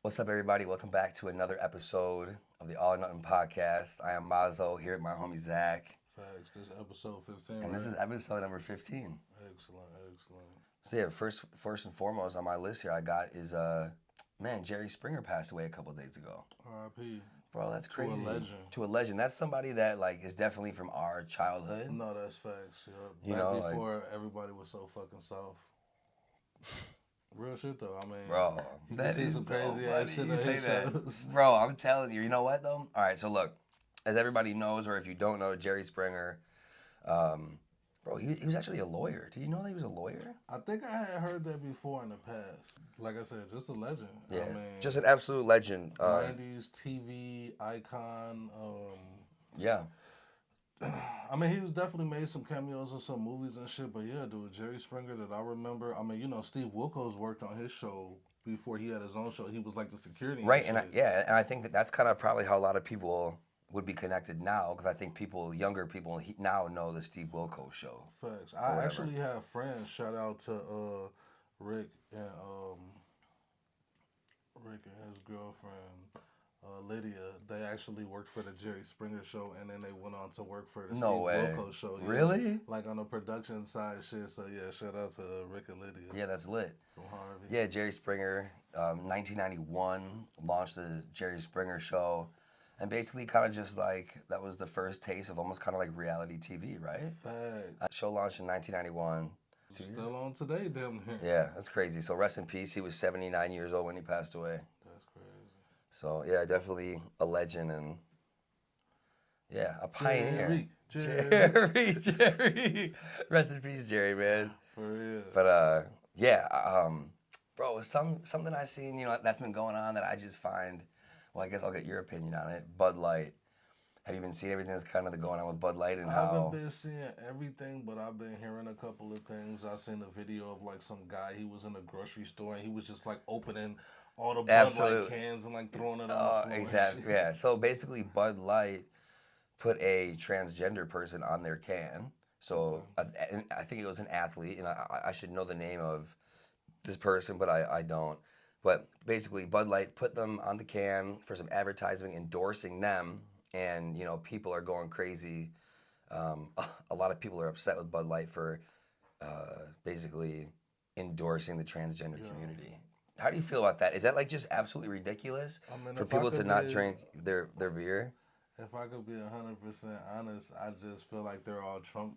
What's up, everybody? Welcome back to another episode of the All or Nothing podcast. I am Mazo here with my homie Zach. Facts. This is episode 15, And this is episode number 15. Excellent. So yeah, first and foremost on my list here I got is, man, Jerry Springer passed away a couple days ago. R.I.P. Bro, that's crazy. To a legend. To a legend. That's somebody that, like, is definitely from our childhood. No, that's facts. Yeah. You Back know, before everybody was so fucking soft. Real shit, though. I mean, Bro, you that can see is some so crazy ass funny shit you on say his that. shows. Bro, I'm telling you. You know what, though? All right, so look. As everybody knows, or if you don't know, Jerry Springer, bro, he was actually a lawyer. Did you know that he was a lawyer? I think I had heard that before in the past. Like I said, just a legend. Yeah, I mean, just an absolute legend. 90s TV icon. Yeah. I mean, he was definitely made some cameos in some movies and shit, but yeah, dude, Jerry Springer that I remember. I mean, you know, Steve Wilkos worked on his show before he had his own show. He was like the security. Right, and I think that's kind of probably how a lot of people would be connected now, because I think younger people now know the Steve Wilkos show. Facts. I actually have friends. Shout out to Rick and his girlfriend. Lydia, they actually worked for the Jerry Springer show, and then they went on to work for the Steve Wilkos show. Yeah. Really? Like on the production side shit. So yeah, shout out to Rick and Lydia. Yeah, that's lit. From Harvey. Yeah, Jerry Springer, 1991, launched the Jerry Springer show, and basically kind of just like, that was the first taste of almost kind of like reality TV, right? Facts. Show launched in 1991. Still on today, damn near. Yeah, that's crazy. So rest in peace. He was 79 years old when he passed away. That's crazy. So yeah, definitely a legend and yeah, a pioneer. Jerry. Rest in peace, Jerry, man. For real. But bro, something I seen, that's been going on that I just find. Well, I guess I'll get your opinion on it. Bud Light. Have you been seeing everything that's kind of going on with Bud Light and I how? haven't been seeing everything, but I've been hearing a couple of things. I seen a video of like some guy. He was in a grocery store and he was just like opening all the Bud Light cans and like throwing it on the floor. Exactly. Yeah. So basically, Bud Light put a transgender person on their can. So I think it was an athlete, and I should know the name of this person, but I don't. But basically, Bud Light put them on the can for some advertising, endorsing them, and people are going crazy. A lot of people are upset with Bud Light for basically endorsing the transgender community. How do you feel about that? Is that like just absolutely ridiculous for people to not drink their beer? If I could be 100% honest, I just feel like they're all Trump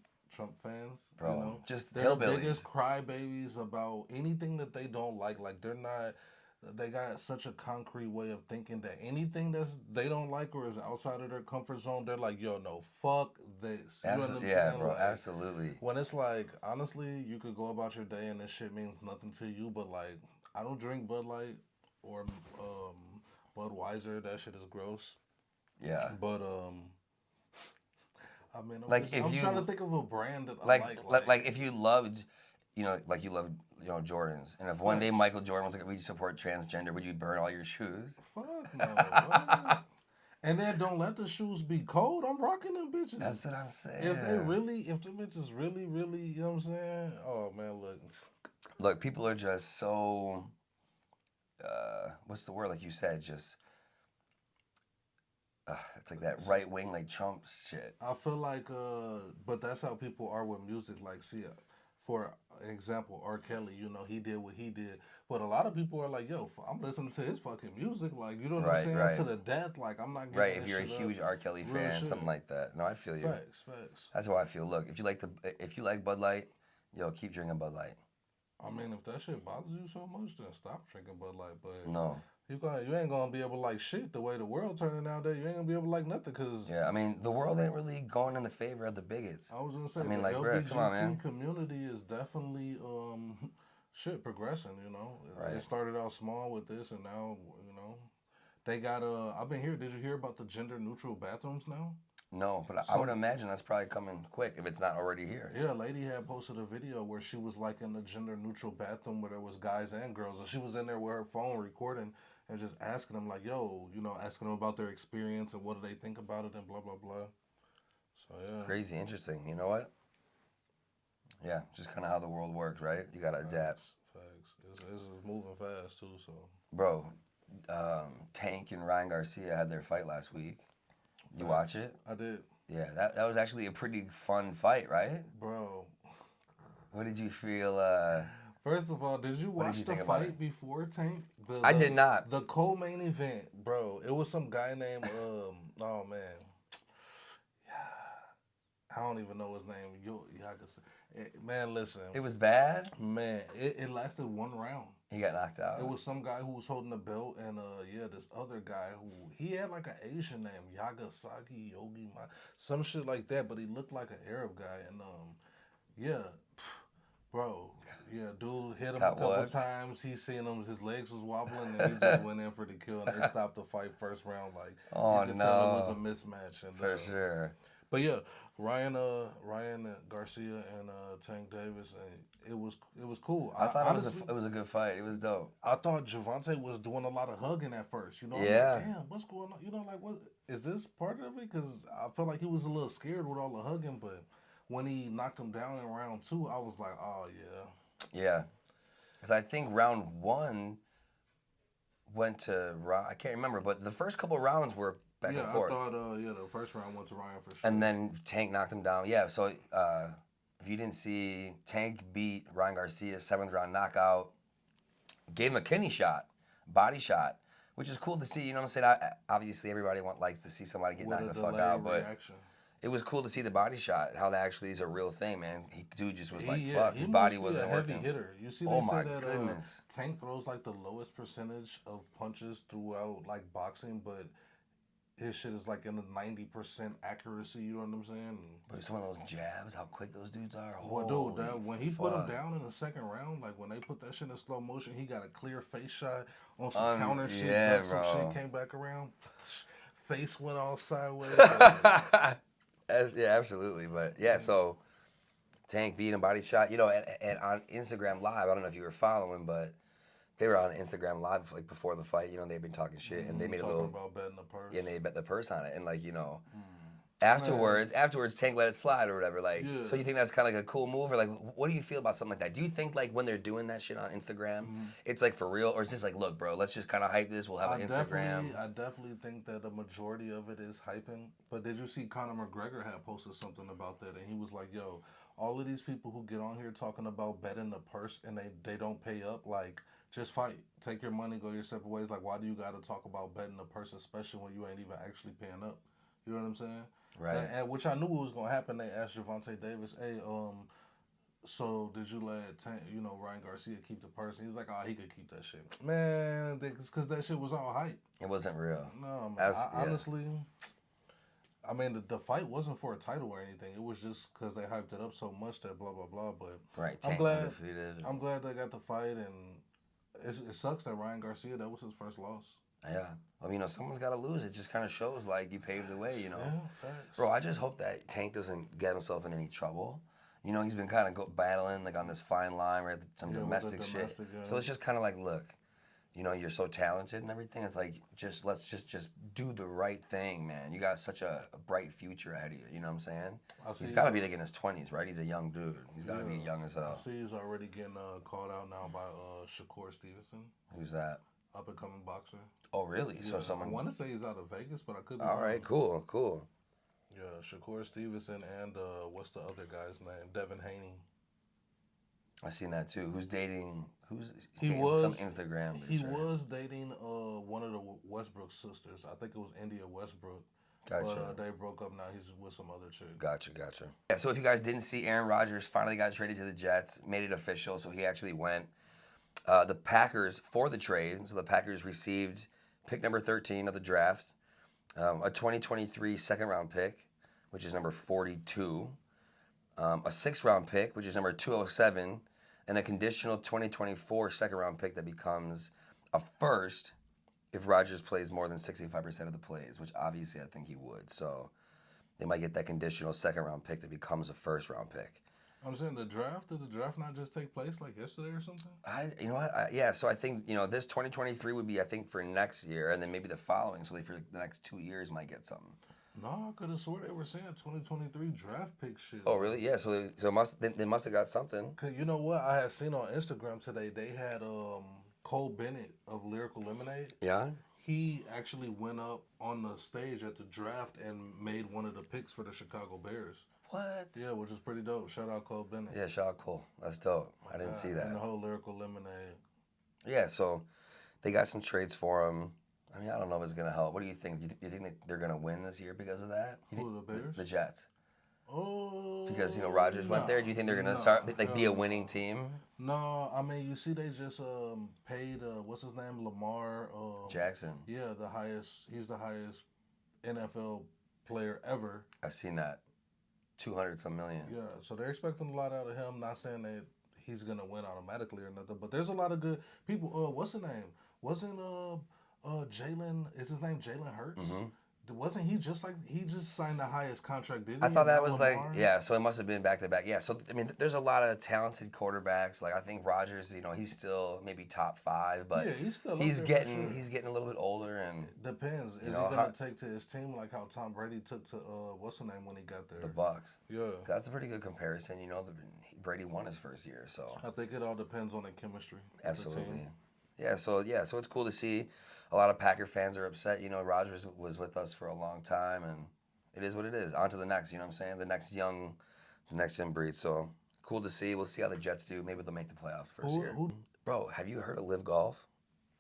fans. Bro, just they're hillbillies. The biggest crybabies about anything that they don't like. Like they're not. They got such a concrete way of thinking that anything they don't like or is outside of their comfort zone, they're like, yo, no, fuck this. You know what I'm saying? Bro, like, absolutely. When it's like, honestly, you could go about your day and this shit means nothing to you, but like, I don't drink Bud Light or Budweiser. That shit is gross. Yeah. But I mean, I'm trying to think of a brand that I like. Like if you loved, like you loved, Jordans, and if one day Michael Jordan was like, "We support transgender," would you burn all your shoes? Fuck no. What? And then don't let the shoes be cold. I'm rocking them bitches. That's what I'm saying. If the bitches really, you know what I'm saying? Oh man, look, people are just so. What's the word? Like you said, just. It's like that right wing, like Trump shit. I feel like, but that's how people are with music. Like, see, for example, R. Kelly, he did what he did. But a lot of people are like, yo, I'm listening to his fucking music. Like, you know what I'm saying? Right. To the death. Like, I'm not getting right. If you're a huge R. Kelly fan, something like that. No, I feel you. Facts. That's how I feel. Look, if you like Bud Light, keep drinking Bud Light. I mean, if that shit bothers you so much, then stop drinking Bud Light. But no. You ain't gonna be able to like shit the way the world turning nowadays. You ain't gonna be able to like nothing because I mean the world ain't really going in the favor of the bigots. I was gonna say, I mean, the like, bro, come on, man. community is definitely shit progressing. Right. It started out small with this, and now they got I've been here. Did you hear about the gender neutral bathrooms now? No, but I would imagine that's probably coming quick if it's not already here. Yeah, a lady had posted a video where she was like in the gender neutral bathroom where there was guys and girls, and she was in there with her phone recording and just asking them like, yo, asking them about their experience and what do they think about it and blah, blah, blah. So, yeah. Crazy interesting. You know what? Yeah, just kind of how the world works, right? You got to adapt. Facts. It's moving fast, too, so. Bro, Tank and Ryan Garcia had their fight last week. You watch it? I did. Yeah, that was actually a pretty fun fight, right? Bro. What did you feel? First of all, did you watch the fight before Tank? I did not. The co-main event, bro. It was some guy named oh man, I don't even know his name. Man, listen. It was bad. Man, it lasted 1 round. He got knocked out. It was some guy who was holding the belt, and this other guy who he had like an Asian name, Yagasaki Yogi, some shit like that, but he looked like an Arab guy, and bro, dude hit him a couple times. He seen him, his legs was wobbling, and he just went in for the kill, and they stopped the fight first round. Like, you could tell it was a mismatch. And, for sure. But yeah, Ryan Garcia and Tank Davis, and it was cool. I thought it was a good fight. It was dope. I thought Gervonta was doing a lot of hugging at first. You know, yeah. Like, damn, what's going on? You know, like, what is this part of it? Because I felt like he was a little scared with all the hugging, but when he knocked him down in round 2, I was like, oh yeah. Yeah, because I think round 1 went to I can't remember, but the first couple rounds were back and forth. I thought the first round went to Ryan for sure. And then Tank knocked him down. Yeah, so if you didn't see, Tank beat Ryan Garcia's 7th round knockout, gave him a kidney shot, body shot, which is cool to see. You know what I'm saying? Obviously, everybody likes to see somebody get knocked the fuck out, but it was cool to see the body shot, how that actually is a real thing, man. Dude just was fuck. His body wasn't working. Heavy hitter. You see, oh my goodness. Tank throws like the lowest percentage of punches throughout like boxing, but his shit is like in the 90% accuracy. You know what I'm saying? But some of those jabs, how quick those dudes are. Well, dude, when he put him down in the 2nd round, like when they put that shit in slow motion, he got a clear face shot on some counter shit. Yeah, some shit came back around. Face went all sideways. Yeah, absolutely. But yeah, so Tank beat him, body shot. You know, and on Instagram Live, I don't know if you were following, but they were on Instagram Live like before the fight. You know, they've been talking shit, and they made a little about betting the purse. Yeah, and they bet the purse on it, and like, you know, afterwards, Tank let it slide or whatever. Like, so you think that's kind of like a cool move, or like, what do you feel about something like that? Do you think like when they're doing that shit on Instagram, it's like for real, or it's just like, look, bro, let's just kind of hype this. We'll have an Instagram. I definitely think that the majority of it is hyping. But did you see Conor McGregor had posted something about that, and he was like, yo, all of these people who get on here talking about betting the purse and they don't pay up, like, just fight. Take your money, go your separate ways. Like, why do you got to talk about betting the purse, especially when you ain't even actually paying up? You know what I'm saying? Right. And which I knew was going to happen. They asked Gervonta Davis, hey, so did you let Ryan Garcia keep the purse? And he's like, oh, he could keep that shit. Man, because that shit was all hype. It wasn't real. No, man. Honestly, I mean, the fight wasn't for a title or anything. It was just because they hyped it up so much that blah, blah, blah. But right, I'm glad they got the fight, and it sucks that Ryan Garcia, that was his first loss. Yeah. I mean, someone's got to lose. It just kind of shows, like, you paved the way, Yeah, facts. Bro, I just hope that Tank doesn't get himself in any trouble. You know, he's been kind of battling, like, on this fine line, right? Some domestic shit. So it's just kind of like, look, you know, you're so talented and everything. It's like, let's just do the right thing, man. You got such a bright future ahead of you. You know what I'm saying? He's got to be, like, in his 20s, right? He's a young dude. He's got to be young as hell. I see he's already getting called out now by Shakur Stevenson. Who's that? Up-and-coming boxer. Oh, really? Yeah, so someone... I want to say he's out of Vegas, but I could be wrong. All right, cool. Yeah, Shakur Stevenson and what's the other guy's name? Devin Haney. I seen that too. Who's dating? He was some Instagram. He was dating one of the Westbrook sisters. I think it was India Westbrook. Gotcha. But they broke up now. He's with some other chick. Gotcha. Yeah. So if you guys didn't see, Aaron Rodgers finally got traded to the Jets. Made it official. So he actually went. The Packers for the trade. So the Packers received pick number 13 of the draft, a 2023 second-round pick, which is number 42, a sixth-round pick, which is number 207, and a conditional 2024 second-round pick that becomes a first if Rodgers plays more than 65% of the plays, which obviously I think he would. So they might get that conditional second-round pick that becomes a first-round pick. I'm saying did the draft not just take place like yesterday or something? You know what? Yeah, so I think, this 2023 would be, I think, for next year, and then maybe the following. So for the next 2 years might get something. No, I could have swore they were saying 2023 draft pick shit. Oh, really? Yeah, so they must have got something. Cause you know what? I had seen on Instagram today, they had Cole Bennett of Lyrical Lemonade. Yeah. He actually went up on the stage at the draft and made one of the picks for the Chicago Bears. What? Yeah, which is pretty dope. Shout out Cole Bennett. Yeah, shout out Cole. That's dope. I didn't see that. And the whole Lyrical Lemonade. Yeah, so they got some trades for him. I mean, I don't know if it's gonna help. What do you think? You think that they're gonna win this year because of that? Who, the Bears? The Jets. Oh, Because Rodgers went there. Do you think they're gonna start be a winning team? No, I mean you see they just paid what's his name, Lamar Jackson. Yeah, he's the highest NFL player ever. I've seen that. 200 some million. Yeah, so they're expecting a lot out of him. Not saying that he's gonna win automatically or nothing, but there's a lot of good people. What's the name? Wasn't Jalen? Is his name Jalen Hurts? Mm-hmm. Wasn't he just signed the highest contract? Didn't I he? thought that was Lamar? like, yeah, so it must have been back to back. Yeah, so I mean, there's a lot of talented quarterbacks. Like I think Rodgers, he's still maybe top 5, but yeah, he's still he's up there for getting sure. he's getting a little bit older and Depends. Is he gonna take to his team like how Tom Brady took to what's the name when he got there? the Bucks. Yeah, That's a pretty good comparison. Brady won his first year, so I think it all depends on the chemistry. Of the absolutely. team. Yeah, so it's cool to see. A lot of Packer fans are upset. Rodgers was with us for a long time, and it is what it is. On to the next. You know what I'm saying? The next young breed. So cool to see. We'll see how the Jets do. Maybe they'll make the playoffs first year. Bro, have you heard of LIV Golf?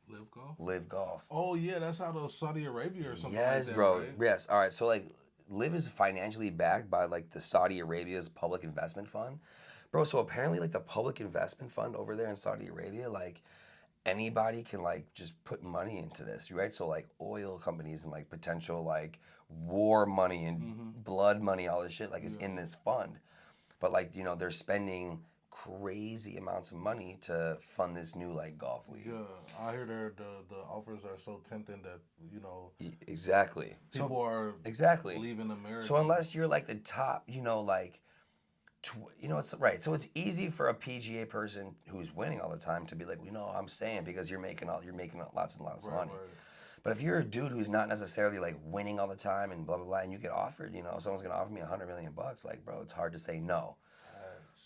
LIV Golf. LIV Golf. Oh yeah, that's out of Saudi Arabia or something. Yes, like that, bro. Right? Yes. All right. So LIV is financially backed by the Saudi Arabia's public investment fund, bro. So apparently the public investment fund over there in Saudi Arabia, anybody can just put money into this, right? So oil companies and potential war money and blood money, all this shit is in this fund. But they're spending crazy amounts of money to fund this new golf league. Yeah, I hear the offers are so tempting that Exactly. people are exactly leaving America. So unless you're the top, it's right. So it's easy for a PGA person who's winning all the time to be I'm staying because you're making lots and lots of money. Right. But if you're a dude who's not necessarily winning all the time and blah blah blah, and you get offered, someone's gonna offer me $100 million, bro, it's hard to say no.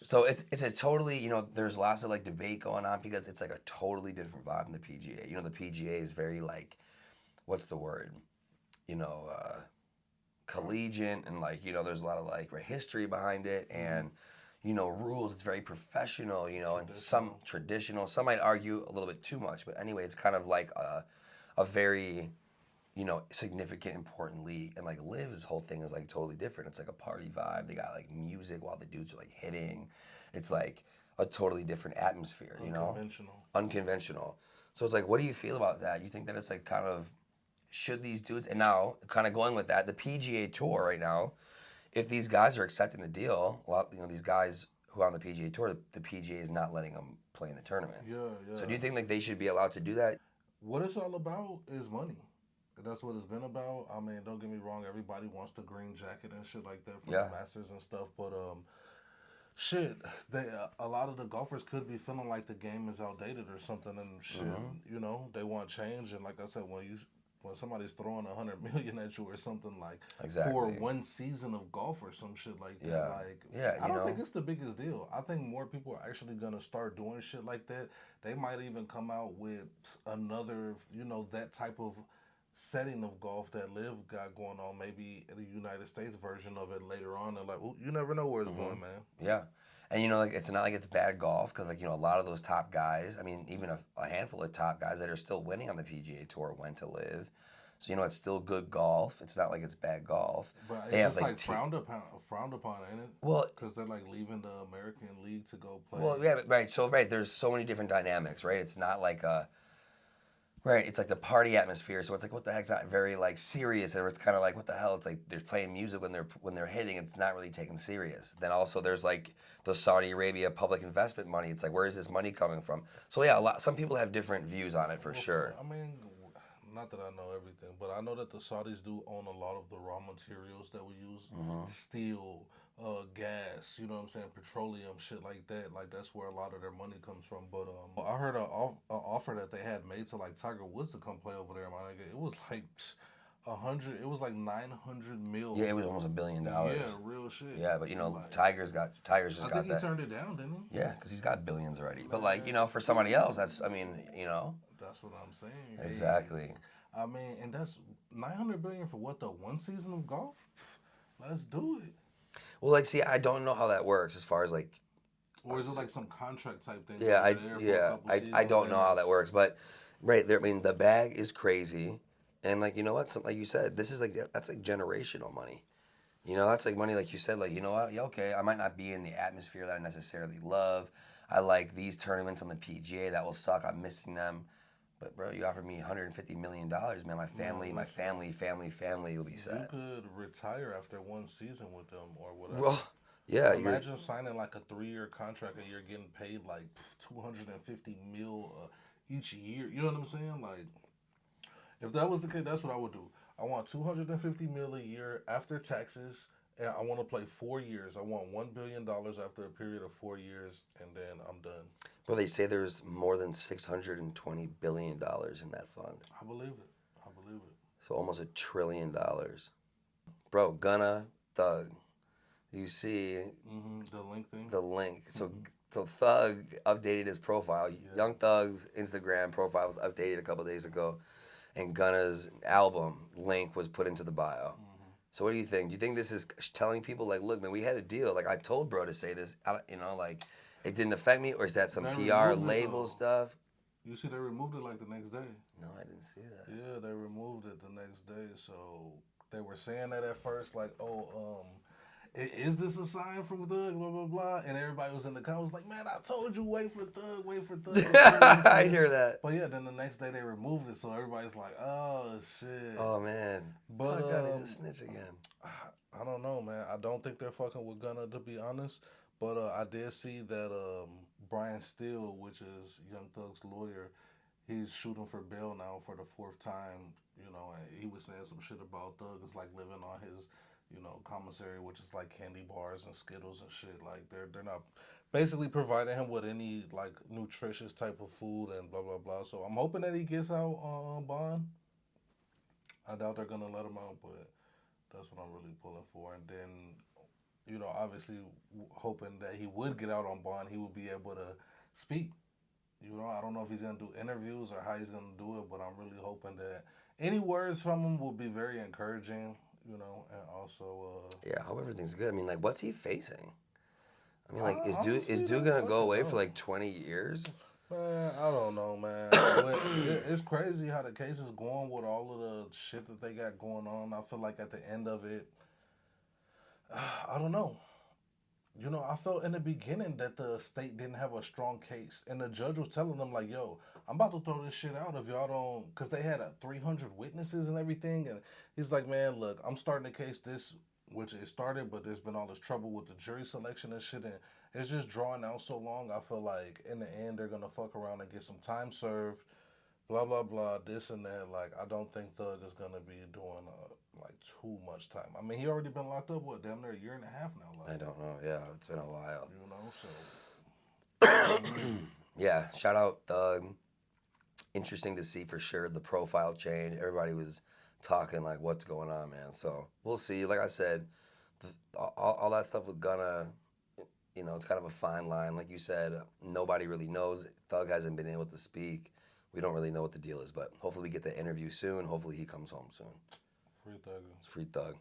So it's a totally, there's lots of debate going on because it's a totally different vibe in the PGA. The PGA is very what's the word? Collegiate and there's a lot of history behind it and rules. It's very professional, and some traditional. Some might argue a little bit too much, but anyway, it's kind of a very significant, important league. And LIV's whole thing is totally different. It's a party vibe. They got music while the dudes are hitting. It's a totally different atmosphere, Unconventional. So it's what do you feel about that? You think that it's kind of, should these dudes, and now kind of going with that, the PGA Tour right now, if these guys are accepting the deal, a lot, these guys who are on the PGA Tour, the PGA is not letting them play in the tournaments. Yeah. So do you think they should be allowed to do that? What it's all about is money. That's what it's been about. I mean, don't get me wrong. Everybody wants the green jacket and shit like that for the Masters and stuff. But shit, a lot of the golfers could be feeling like the game is outdated or something, and shit. They want change. And like I said, when somebody's throwing $100 million at you or something for one season of golf or some shit like that, I don't think it's the biggest deal. I think more people are actually gonna start doing shit like that. They might even come out with another, that type of setting of golf that LIV got going on, maybe the United States version of it later on. And you never know where it's going, man. Yeah. And it's not it's bad golf because a lot of those top guys, I mean even a handful of top guys that are still winning on the PGA Tour went to LIV. So it's still good golf. It's not it's bad golf. But it's just frowned upon, ain't it? Well, because they're leaving the American League to go play. Well, yeah, right. So there's so many different dynamics, right? It's not right, it's the party atmosphere. So it's what the heck's not very serious, or it's kind of what the hell? It's they're playing music when they're hitting. It's not really taken serious. Then also there's the Saudi Arabia public investment money. It's where is this money coming from? So yeah, some people have different views on it for sure. I mean, not that I know everything, but I know that the Saudis do own a lot of the raw materials that we use, steel, gas, you know what I'm saying, petroleum, shit like that. That's where a lot of their money comes from. But I heard an offer that they had made to Tiger Woods to come play over there, my nigga. It was 100. It was like 900 mil. Yeah, it was almost $1 billion. Yeah, real shit. Yeah, but you know, Like, Tiger's just got I that. think he turned it down, didn't he? Yeah, because he's got billions already. But like, you know, for somebody else, that's, I mean, you know. That's what I'm saying. Exactly. I mean, and that's 900 billion for what, the one season of golf? Let's do it. Well, like, see, I don't know how that works as far as like. Or is it like some contract type thing? Yeah, I don't know how that works, but right there, I mean, the bag is crazy, and like, you know what, like you said, this is like, that's like generational money. You know, that's like money, like you said, like, you know what, yeah, okay, I might not be in the atmosphere that I necessarily love. I like these tournaments on the PGA that will suck. I'm missing them. But bro, you offered me $150 million, man. My family will be set. You could retire after one season with them or whatever. Well, yeah. Imagine signing like a 3-year contract and you're getting paid like 250 mil each year. You know what I'm saying? Like, if that was the case, that's what I would do. I want 250 mil a year after taxes, and I want to play 4 years. I want $1 billion after a period of 4 years, and then I'm done. Well, they say there's more than $620 billion in that fund. I believe it. I believe it. So almost $1 trillion. Bro, Gunna, Thug. You see the link thing? The link. So Thug updated his profile. Yeah. Young Thug's Instagram profile was updated a couple days ago, and Gunna's album link was put into the bio. So what do you think? Do you think this is telling people, like, look, man, we had a deal. Like, I told bro to say this. You know, like, it didn't affect me? Or is that some PR label stuff? You see, they removed it like the next day. No, I didn't see that. Yeah, they removed it the next day. So they were saying that at first, like, oh, is this a sign from Thug, blah, blah, blah. And everybody was in the comments like, man, I told you, wait for Thug, wait for Thug. I hear that. But yeah, then the next day they removed it. So everybody's like, oh, shit. Oh, man. But Gunna's a snitch again. I don't know, man. I don't think they're fucking with Gunna, to be honest. But I did see that Brian Steele, which is Young Thug's lawyer, he's shooting for bail now for the 4th time. You know, and he was saying some shit about Thug is like living on his, you know, commissary, which is like candy bars and Skittles and shit. Like they're not basically providing him with any like nutritious type of food and blah blah blah. So I'm hoping that he gets out on bond. I doubt they're gonna let him out, but that's what I'm really pulling for. And then, you know, obviously hoping that he would get out on bond, he would be able to speak. You know, I don't know if he's going to do interviews or how he's going to do it, but I'm really hoping that any words from him will be very encouraging, you know, and also... yeah, I hope everything's good. I mean, like, what's he facing? I mean, like, is dude going to go away for, like, 20 years? Man, I don't know, man. But it's crazy how the case is going with all of the shit that they got going on. I feel like at the end of it, I don't know. You know, I felt in the beginning that the state didn't have a strong case. And the judge was telling them, like, yo, I'm about to throw this shit out if y'all don't... Because they had 300 witnesses and everything. And he's like, man, look, I'm starting the case which it started, but there's been all this trouble with the jury selection and shit. And it's just drawing out so long. I feel like in the end, they're going to fuck around and get some time served. Blah, blah, blah, this and that. Like, I don't think Thug is going to be doing... like too much time. I mean, he already been locked up, what, damn near a year and a half now. Like, I don't know. Yeah, it's been a while. You know, so. Yeah, shout out Thug. Interesting to see for sure the profile change. Everybody was talking like, what's going on, man? So we'll see. Like I said, all that stuff with Gunna, you know, it's kind of a fine line. Like you said, nobody really knows. Thug hasn't been able to speak. We don't really know what the deal is, but hopefully we get the interview soon. Hopefully he comes home soon. Free Thug. Free Thug.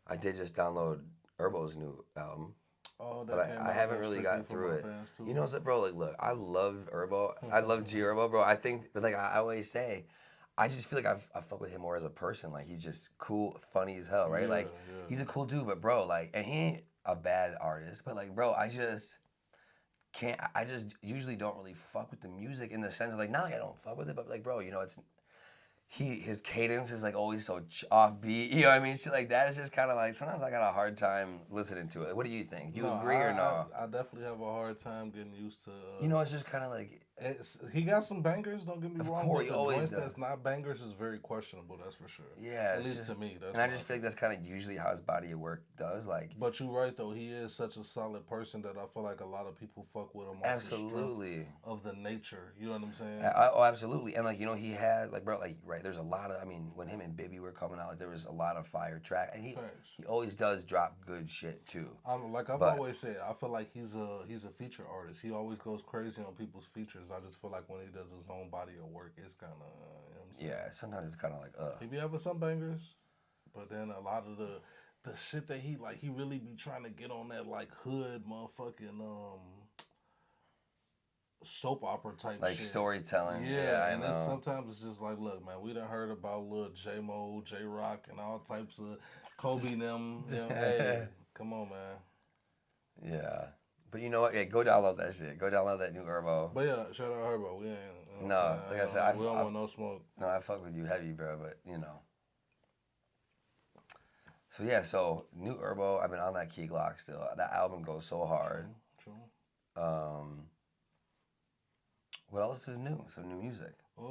I did just download Herbo's new album. Oh, but I haven't really gotten through it. You know what's up, bro? Like, look, I love Herbo. I love G Herbo, bro. I think, but like I always say, I just feel like I fuck with him more as a person. Like, he's just cool, funny as hell, right? Yeah, he's a cool dude, but bro, like, and he ain't a bad artist, but like, bro, I just can't. I just usually don't really fuck with the music in the sense of like, not like I don't fuck with it, but like, bro, you know, it's. His cadence is like always so offbeat, you know what I mean? Shit like that. It's just kind of like, sometimes I got a hard time listening to it. What do you think? Do you agree or no? I definitely have a hard time getting used to... you know, it's just kind of like... He got some bangers. Don't get me wrong. course, But he the always joints does. that's not bangers is very questionable. That's for sure. Yeah, At least to me. That's and I what just feel like that's kind of usually how his body of work does. Like, But you're right though. He is such a solid person that I feel like a lot of people fuck with him. Off absolutely. The strength of the nature. You know what I'm saying? Oh, absolutely. And like, you know, he had like, bro, like, right. There's a lot of. I mean, when him and Bibby were coming out, like, there was a lot of fire track, and he always does drop good shit too. Like I've always said, I feel like he's a feature artist. He always goes crazy on people's features. I just feel like when he does his own body of work, it's kind of yeah. Sometimes it's kind of like He be having some bangers, but then a lot of the shit that he really be trying to get on that like hood motherfucking soap opera type like shit. storytelling. Yeah, I and know. sometimes it's just like, look, man, we done heard about Lil J-Mo, J-Rock, and all types of Kobe and them. Hey, come on, man. Yeah. But you know what? Yeah, go download that shit. Go download that new Herbo. But yeah, shout out Herbo. We ain't. No, like I said, we don't want no smoke. No, I fuck with you heavy, bro. But you know. So yeah, so new Herbo. I've been on that Key Glock still. That album goes so hard. True. What else is new? Some new music. I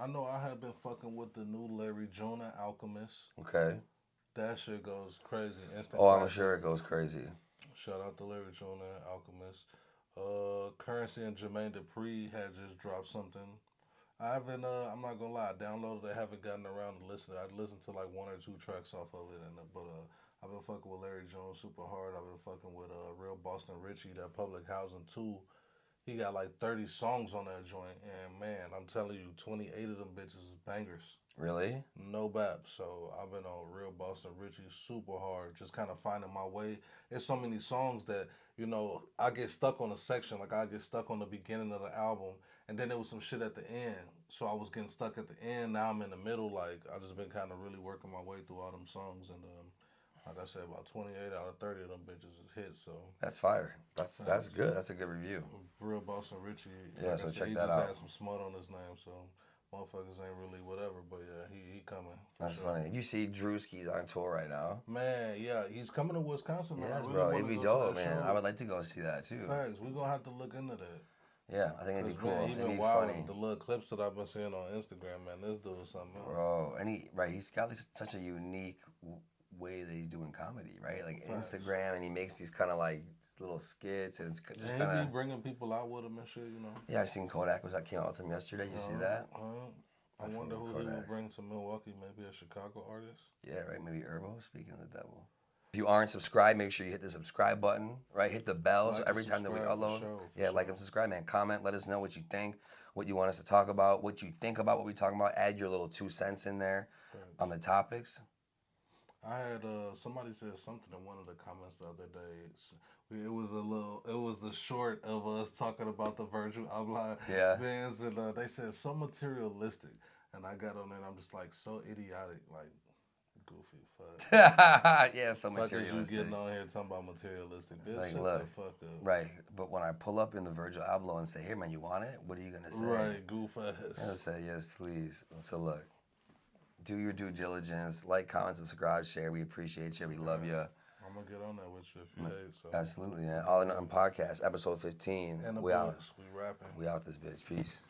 know I have been fucking with the new Larry Jonah Alchemist. Okay. That shit goes crazy. Instant Oh, I'm classic. sure it goes crazy. Shout out to Larry Jonah Alchemist. Currency and Jermaine Dupri had just dropped something. I haven't. I'm not gonna lie. I downloaded it. I haven't gotten around to listening. I listened to like 1 or 2 tracks off of it, but I've been fucking with Larry Jones super hard. I've been fucking with Real Boston Richie, that Public Housing 2. He got like 30 songs on that joint, and man, I'm telling you, 28 of them bitches is bangers. Really? No bap. So I've been on Real Boston Richie super hard, just kind of finding my way. There's so many songs that, you know, I get stuck on a section, like I get stuck on the beginning of the album, and then there was some shit at the end. So I was getting stuck at the end. Now I'm in the middle. Like I just been kind of really working my way through all them songs, and like I said, about 28 out of 30 of them bitches is hits. So that's fire. That's good. That's a good review. Real Boston Richie. Yeah, like so I said, check he that just out. had some smut on his name, so motherfuckers ain't really whatever. But yeah, he coming. That's sure. funny. You see Drewski's on tour right now. Man, yeah, he's coming to Wisconsin. Man. Yes, really bro. It'd be dope, man. Show. I would like to go see that too. Facts. We're gonna have to look into that. Yeah, I think it'd be cool. Man, he It'd been be wild funny. with the little clips that I've been seeing on Instagram, man. This dude is something else. Bro, and he's got such a unique way that he's doing comedy, right? Like Facts. Instagram, and he makes these kind of like little skits, and it's just And kind he of be bringing people out with him and shit, you know. Yeah, I seen Kodak came out with him yesterday. You see that? I wonder who he will bring to Milwaukee. Maybe a Chicago artist. Yeah, right. Maybe Herbo. Speaking of the devil. If you aren't subscribed, make sure you hit the subscribe button, right? Hit the bell so every time that we upload. Like and subscribe, man. Comment. Let us know what you think, what you want us to talk about, what you think about what we're talking about. Add your little 2 cents in there on the topics. I had somebody said something in one of the comments the other day. It was the short of us talking about the Virgil Abloh bands, and they said so materialistic, and I got on there and I'm just like so idiotic, like goofy fuck. Yeah, so materialistic. You getting on here talking about materialistic? Bitch, like, shut look, the fuck up. Right, but when I pull up in the Virgil Abloh and say, "Hey man, you want it?" What are you gonna say? Right, goof ass. I'm gonna say yes, please. So look. Do your due diligence. Like, comment, subscribe, share. We appreciate you. We love you. I'm going to get on that with you if you hate. So. Absolutely, man. All in on podcast, episode 15. And the we boys, out. we rapping. We out this bitch. Peace.